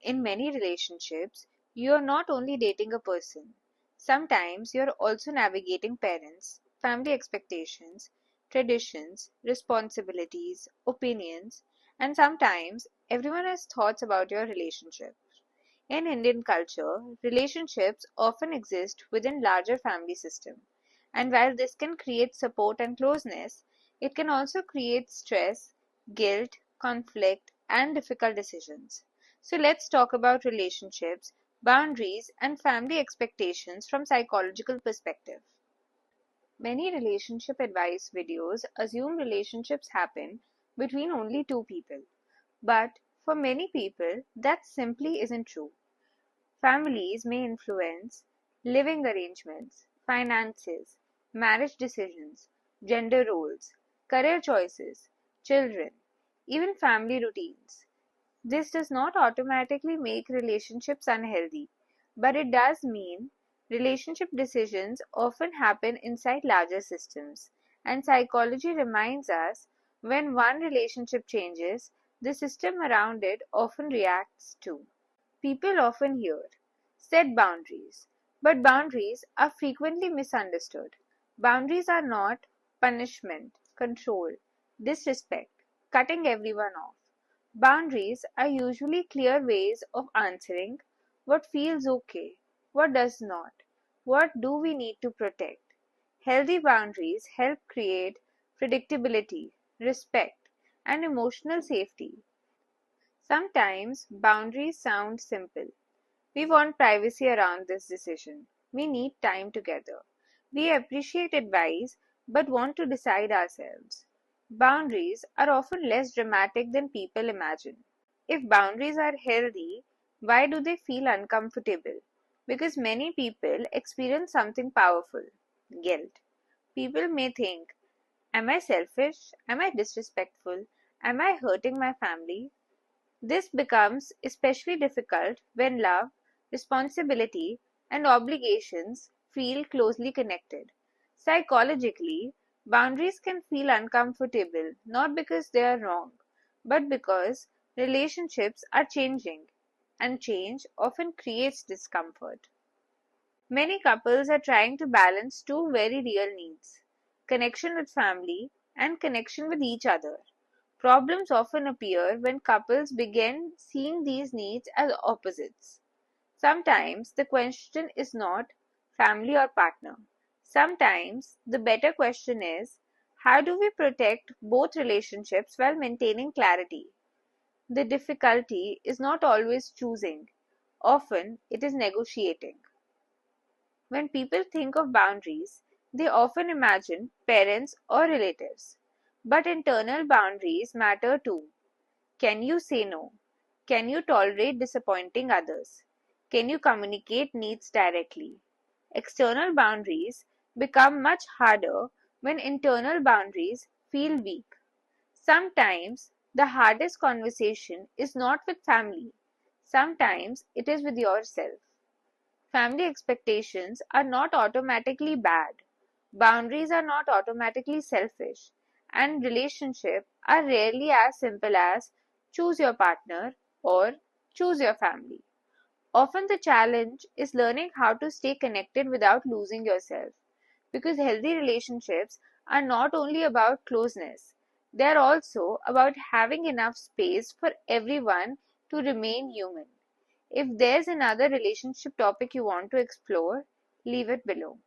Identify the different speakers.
Speaker 1: In many relationships, you are not only dating a person. Sometimes you are also navigating parents, family expectations, traditions, responsibilities, opinions, and sometimes everyone has thoughts about your relationship. In Indian culture, relationships often exist within larger family system. And while this can create support and closeness, it can also create stress, guilt, conflict, and difficult decisions. So let's talk about relationships, boundaries, and family expectations from psychological perspective. Many relationship advice videos assume relationships happen between only two people. But for many people, that simply isn't true. Families may influence living arrangements, finances, marriage decisions, gender roles, career choices, children, even family routines. This does not automatically make relationships unhealthy, but it does mean relationship decisions often happen inside larger systems. And psychology reminds us when one relationship changes, the system around it often reacts too. People often hear set boundaries, but boundaries are frequently misunderstood. Boundaries are not punishment, control, disrespect, cutting everyone off. Boundaries are usually clear ways of answering what feels okay, what does not, what do we need to protect. Healthy boundaries help create predictability, respect, and emotional safety. Sometimes boundaries sound simple. We want privacy around this decision. We need time together. We appreciate advice but want to decide ourselves. Boundaries are often less dramatic than people imagine. If boundaries are healthy, why do they feel uncomfortable? Because many people experience something powerful guilt. People may think, am I selfish? Am I disrespectful? Am I hurting my family? This becomes especially difficult when love, responsibility, and obligations feel closely connected. Psychologically, boundaries can feel uncomfortable not because they are wrong, but because relationships are changing, and change often creates discomfort. Many couples are trying to balance two very real needs connection with family and connection with each other. Problems often appear when couples begin seeing these needs as opposites. Sometimes the question is not family or partner. Sometimes the better question is how do we protect both relationships while maintaining clarity? The difficulty is not always choosing, often it is negotiating. When people think of boundaries, they often imagine parents or relatives. But internal boundaries matter too. Can you say no? Can you tolerate disappointing others? Can you communicate needs directly? External boundaries become much harder when internal boundaries feel weak. Sometimes the hardest conversation is not with family. Sometimes it is with yourself. Family expectations are not automatically bad. Boundaries are not automatically selfish. And relationships are rarely as simple as choose your partner or choose your family. Often the challenge is learning how to stay connected without losing yourself. Because healthy relationships are not only about closeness, they are also about having enough space for everyone to remain human. If there's another relationship topic you want to explore, leave it below.